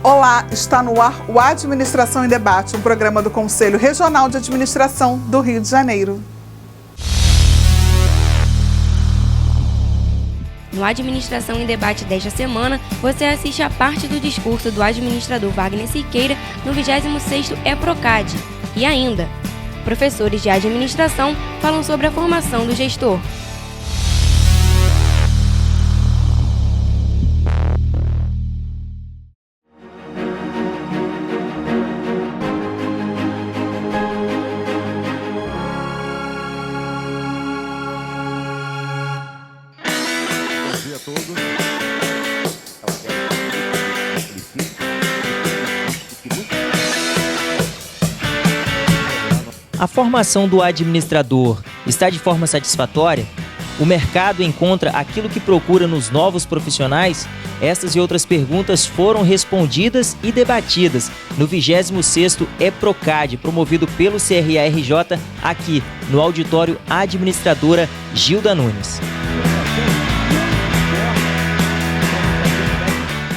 Olá, está no ar o Administração em Debate, um programa do Conselho Regional de Administração do Rio de Janeiro. No Administração em Debate desta semana, você assiste a parte do discurso do administrador Wagner Siqueira no 26º EPROCAD. E ainda, professores de administração falam sobre a formação do gestor. A formação do administrador está de forma satisfatória? O mercado encontra aquilo que procura nos novos profissionais? Estas e outras perguntas foram respondidas e debatidas no 26º EPROCAD, promovido pelo CRARJ, aqui no auditório Administradora Gilda Nunes.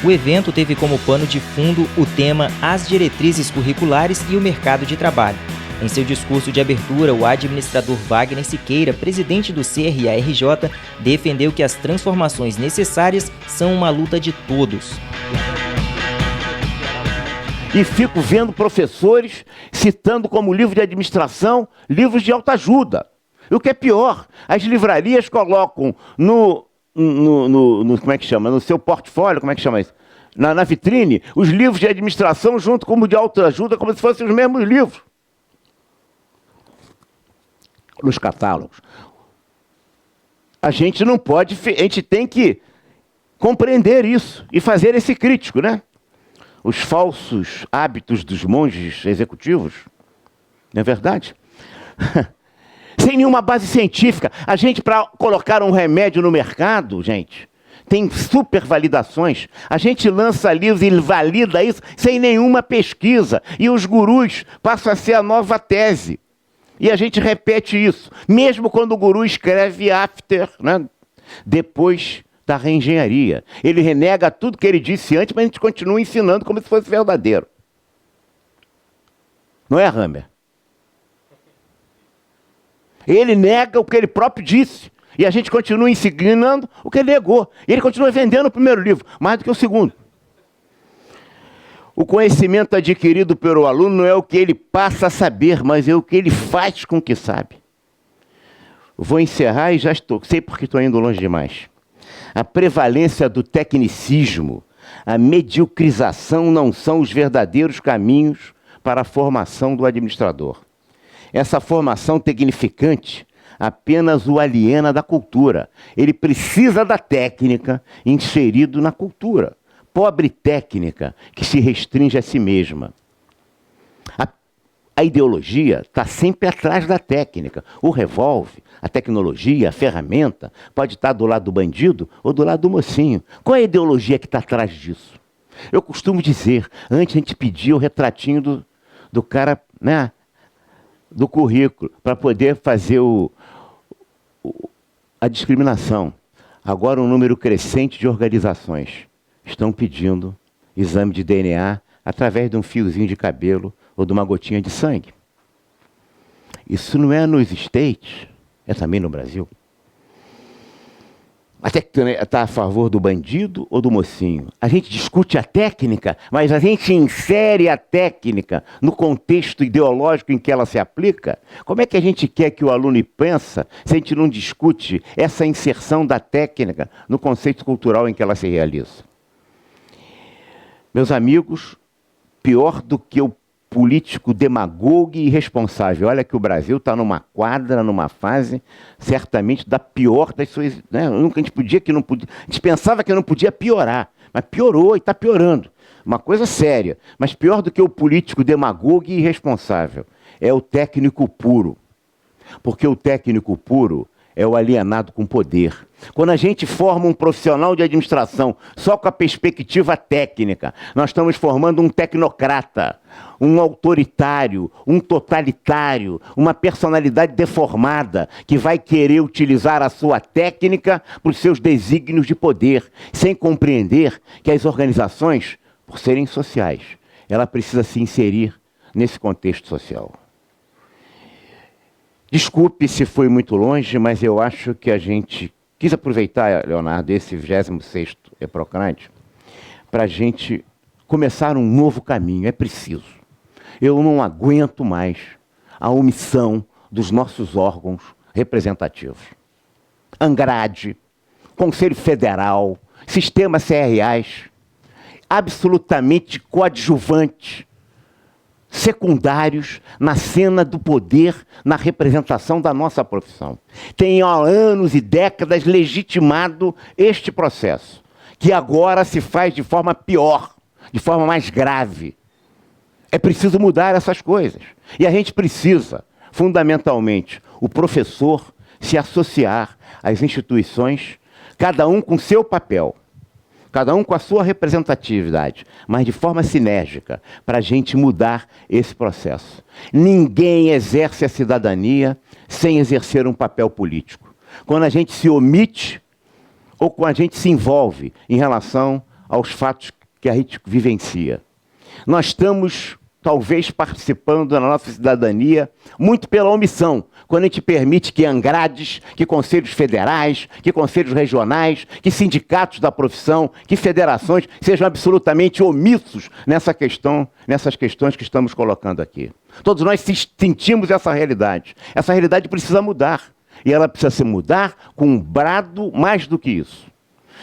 O evento teve como pano de fundo o tema As Diretrizes Curriculares e o Mercado de Trabalho. Em seu discurso de abertura, o administrador Wagner Siqueira, presidente do CRARJ, defendeu que as transformações necessárias são uma luta de todos. E fico vendo professores citando como livro de administração, livros de autoajuda. E o que é pior, as livrarias colocam como é que chama? No seu portfólio, como é que chama isso? Na vitrine, os livros de administração junto com o de autoajuda, como se fossem os mesmos livros. Nos catálogos. A gente não pode, a gente tem que compreender isso e fazer esse crítico, né? Os falsos hábitos dos monges executivos, não é verdade? Sem nenhuma base científica. A gente, para colocar um remédio no mercado, gente, tem super validações. A gente lança livros e valida isso sem nenhuma pesquisa. E os gurus passam a ser a nova tese. E a gente repete isso, mesmo quando o guru escreve after, né? Depois da reengenharia. Ele renega tudo que ele disse antes, mas a gente continua ensinando como se fosse verdadeiro. Não é, Hammer? Ele nega o que ele próprio disse. E a gente continua ensinando o que ele negou. E ele continua vendendo o primeiro livro, mais do que o segundo. O conhecimento adquirido pelo aluno não é o que ele passa a saber, mas é o que ele faz com o que sabe. Vou encerrar e já sei porque estou indo longe demais. A prevalência do tecnicismo, a mediocrização não são os verdadeiros caminhos para a formação do administrador. Essa formação tecnificante apenas o aliena da cultura. Ele precisa da técnica inserido na cultura. Pobre técnica que se restringe a si mesma. A ideologia está sempre atrás da técnica. O revólver, a tecnologia, a ferramenta, pode estar do lado do bandido ou do lado do mocinho. Qual é a ideologia que está atrás disso? Eu costumo dizer, antes a gente pedia o retratinho do cara, né, do currículo, para poder fazer a discriminação. Agora um número crescente de organizações estão pedindo exame de DNA através de um fiozinho de cabelo ou de uma gotinha de sangue. Isso não é nos States, é também no Brasil. Até que está a favor do bandido ou do mocinho. A gente discute a técnica, mas a gente insere a técnica no contexto ideológico em que ela se aplica. Como é que a gente quer que o aluno pensa se a gente não discute essa inserção da técnica no conceito cultural em que ela se realiza? Meus amigos, pior do que o político demagogo e irresponsável. Olha que o Brasil está numa quadra, numa fase, certamente da pior das suas... Né? A gente pensava que não podia piorar, mas piorou e está piorando. Uma coisa séria. Mas pior do que o político demagogo e irresponsável é o técnico puro. Porque o técnico puro é o alienado com poder. Quando a gente forma um profissional de administração só com a perspectiva técnica, nós estamos formando um tecnocrata, um autoritário, um totalitário, uma personalidade deformada que vai querer utilizar a sua técnica para os seus desígnios de poder, sem compreender que as organizações por serem sociais, ela precisa se inserir nesse contexto social. Desculpe se foi muito longe, mas eu acho que a gente quis aproveitar, Leonardo, esse 26º EPROCAD, para a gente começar um novo caminho. É preciso. Eu não aguento mais a omissão dos nossos órgãos representativos. ANGRAD, Conselho Federal, Sistema CRAs, absolutamente coadjuvantes, secundários na cena do poder, na representação da nossa profissão. Tem há anos e décadas legitimado este processo, que agora se faz de forma pior, de forma mais grave. É preciso mudar essas coisas. E a gente precisa, fundamentalmente, o professor se associar às instituições, cada um com seu papel, cada um com a sua representatividade, mas de forma sinérgica, para a gente mudar esse processo. Ninguém exerce a cidadania sem exercer um papel político. Quando a gente se omite ou quando a gente se envolve em relação aos fatos que a gente vivencia. Nós estamos, talvez, participando da nossa cidadania muito pela omissão, quando a gente permite que ANGRADs, que conselhos federais, que conselhos regionais, que sindicatos da profissão, que federações sejam absolutamente omissos nessas questões que estamos colocando aqui. Todos nós sentimos essa realidade. Essa realidade precisa mudar. E ela precisa se mudar com um brado mais do que isso.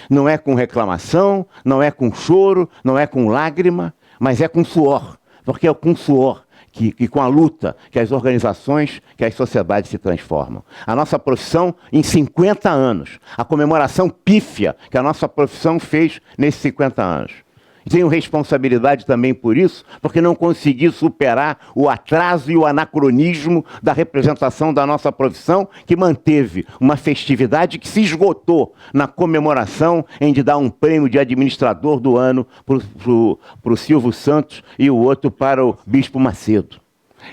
Não é com reclamação, não é com choro, não é com lágrima, mas é com suor. Porque é com suor que com a luta que as organizações, que as sociedades se transformam. A nossa profissão, em 50 anos, a comemoração pífia que a nossa profissão fez nesses 50 anos. E tenho responsabilidade também por isso, porque não consegui superar o atraso e o anacronismo da representação da nossa profissão, que manteve uma festividade que se esgotou na comemoração em de dar um prêmio de administrador do ano para o Silvio Santos e o outro para o Bispo Macedo.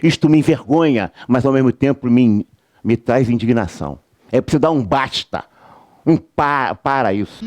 Isto me envergonha, mas ao mesmo tempo me traz indignação. É preciso dar um basta, um para isso.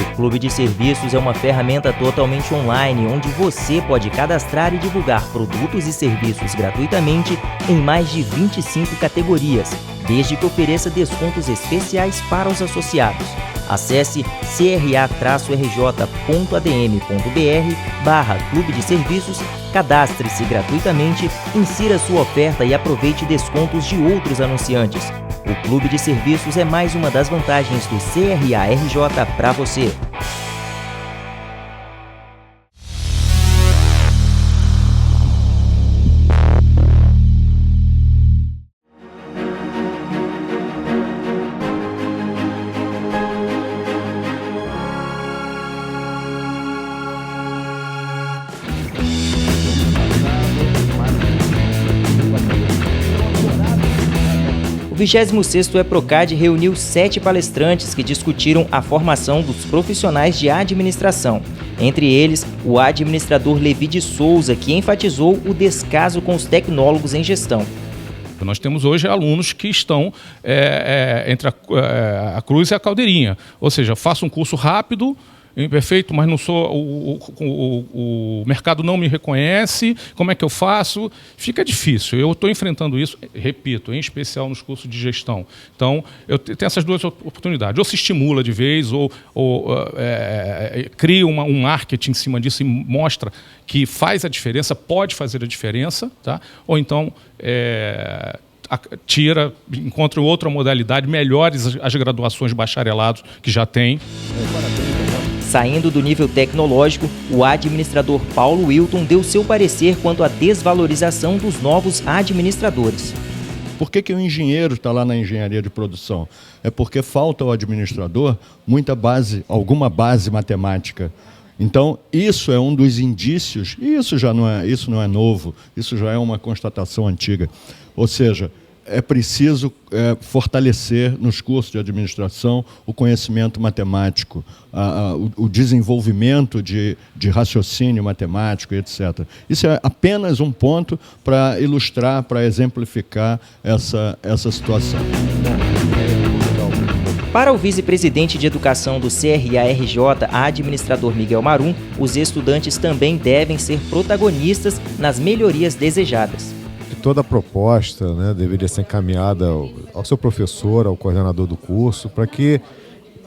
O Clube de Serviços é uma ferramenta totalmente online, onde você pode cadastrar e divulgar produtos e serviços gratuitamente em mais de 25 categorias, desde que ofereça descontos especiais para os associados. Acesse cra-rj.adm.br/Clube de Serviços, cadastre-se gratuitamente, insira sua oferta e aproveite descontos de outros anunciantes. O Clube de Serviços é mais uma das vantagens do CRA-RJ para você. O 26º EPROCAD reuniu 7 palestrantes que discutiram a formação dos profissionais de administração. Entre eles, o administrador Levi de Souza, que enfatizou o descaso com os tecnólogos em gestão. Nós temos hoje alunos que estão entre a cruz e a caldeirinha. Ou seja, faço um curso rápido, perfeito, mas não sou, o mercado não me reconhece, como é que eu faço? Fica difícil. Eu estou enfrentando isso, repito, em especial nos cursos de gestão. Então, eu tenho essas duas oportunidades. Ou se estimula de vez, ou cria um marketing em cima disso e mostra que faz a diferença, pode fazer a diferença, tá? Ou então encontra outra modalidade, melhores as graduações bacharelados que já tem. Saindo do nível tecnológico, o administrador Paulo Wilton deu seu parecer quanto à desvalorização dos novos administradores. Por que o engenheiro está lá na engenharia de produção? É porque falta ao administrador alguma base matemática. Então, isso é um dos indícios, e isso não é novo, isso já é uma constatação antiga. Ou seja, é preciso fortalecer nos cursos de administração o conhecimento matemático, o desenvolvimento de raciocínio matemático, etc. Isso é apenas um ponto para ilustrar, para exemplificar essa situação. Para o vice-presidente de Educação do CRA-RJ, administrador Miguel Marum, os estudantes também devem ser protagonistas nas melhorias desejadas. Toda a proposta, né, deveria ser encaminhada ao seu professor, ao coordenador do curso, para que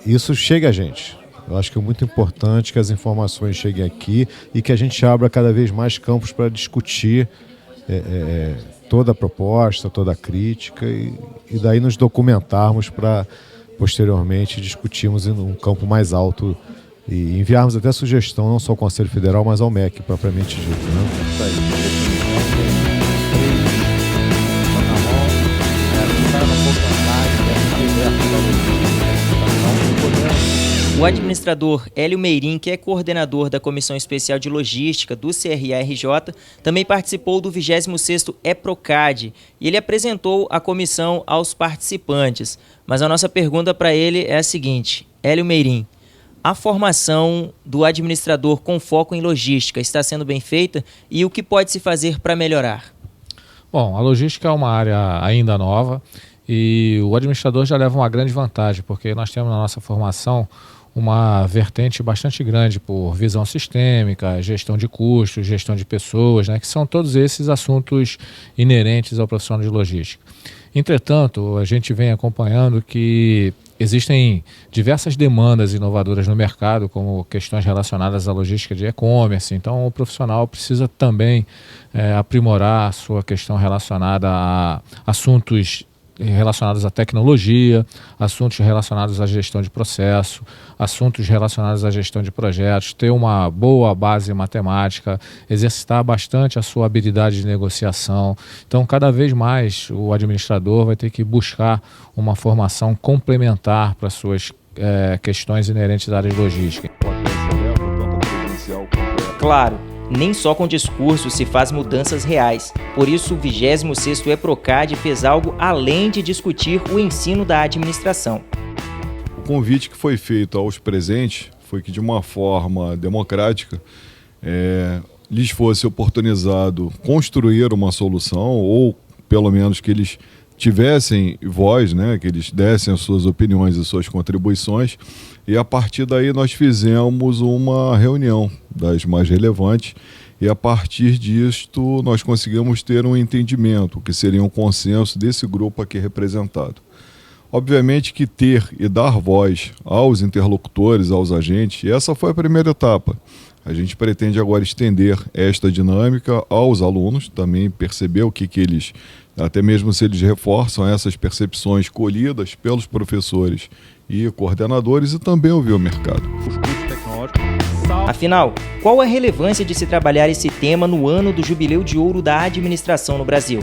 isso chegue a gente. Eu acho que é muito importante que as informações cheguem aqui e que a gente abra cada vez mais campos para discutir toda a proposta, toda a crítica e daí nos documentarmos para posteriormente discutirmos em um campo mais alto e enviarmos até sugestão não só ao Conselho Federal, mas ao MEC, propriamente dito. Né? O administrador Hélio Meirim, que é coordenador da Comissão Especial de Logística do CRA-RJ, também participou do 26º EPROCAD e ele apresentou a comissão aos participantes. Mas a nossa pergunta para ele é a seguinte: Hélio Meirim, a formação do administrador com foco em logística está sendo bem feita e o que pode se fazer para melhorar? Bom, a logística é uma área ainda nova e o administrador já leva uma grande vantagem, porque nós temos na nossa formação uma vertente bastante grande por visão sistêmica, gestão de custos, gestão de pessoas, né, que são todos esses assuntos inerentes ao profissional de logística. Entretanto, a gente vem acompanhando que existem diversas demandas inovadoras no mercado, como questões relacionadas à logística de e-commerce. Então, o profissional precisa também aprimorar a sua questão relacionada a assuntos relacionados à tecnologia, assuntos relacionados à gestão de processo, assuntos relacionados à gestão de projetos, ter uma boa base matemática, exercitar bastante a sua habilidade de negociação. Então, cada vez mais o administrador vai ter que buscar uma formação complementar para suas questões inerentes à área de logística. Claro, nem só com discurso se faz mudanças reais. Por isso, o 26º EPROCAD fez algo além de discutir o ensino da administração. O convite que foi feito aos presentes foi que, de uma forma democrática, lhes fosse oportunizado construir uma solução, ou pelo menos que eles tivessem voz, né, que eles dessem as suas opiniões e suas contribuições, e a partir daí nós fizemos uma reunião das mais relevantes e a partir disto nós conseguimos ter um entendimento, que seria um consenso desse grupo aqui representado. Obviamente que ter e dar voz aos interlocutores, aos agentes, essa foi a primeira etapa. A gente pretende agora estender esta dinâmica aos alunos, também perceber o que eles, até mesmo se eles reforçam essas percepções colhidas pelos professores e coordenadores, e também ouvir o mercado. Afinal, qual a relevância de se trabalhar esse tema no ano do Jubileu de Ouro da Administração no Brasil?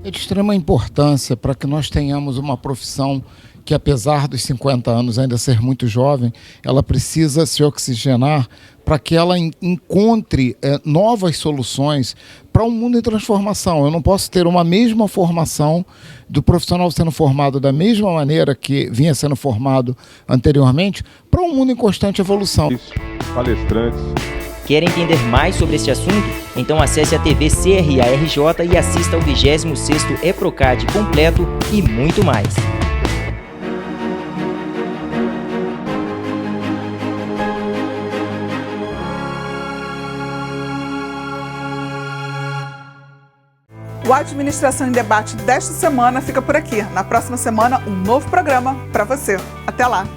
É de extrema importância para que nós tenhamos uma profissão que, apesar dos 50 anos ainda ser muito jovem, ela precisa se oxigenar para que ela encontre novas soluções para um mundo em transformação. Eu não posso ter uma mesma formação do profissional sendo formado da mesma maneira que vinha sendo formado anteriormente para um mundo em constante evolução. Palestrantes. Quer entender mais sobre este assunto? Então acesse a TV CRA-RJ e assista ao 26º EPROCAD completo e muito mais. O Administração em Debate desta semana fica por aqui. Na próxima semana, um novo programa para você. Até lá!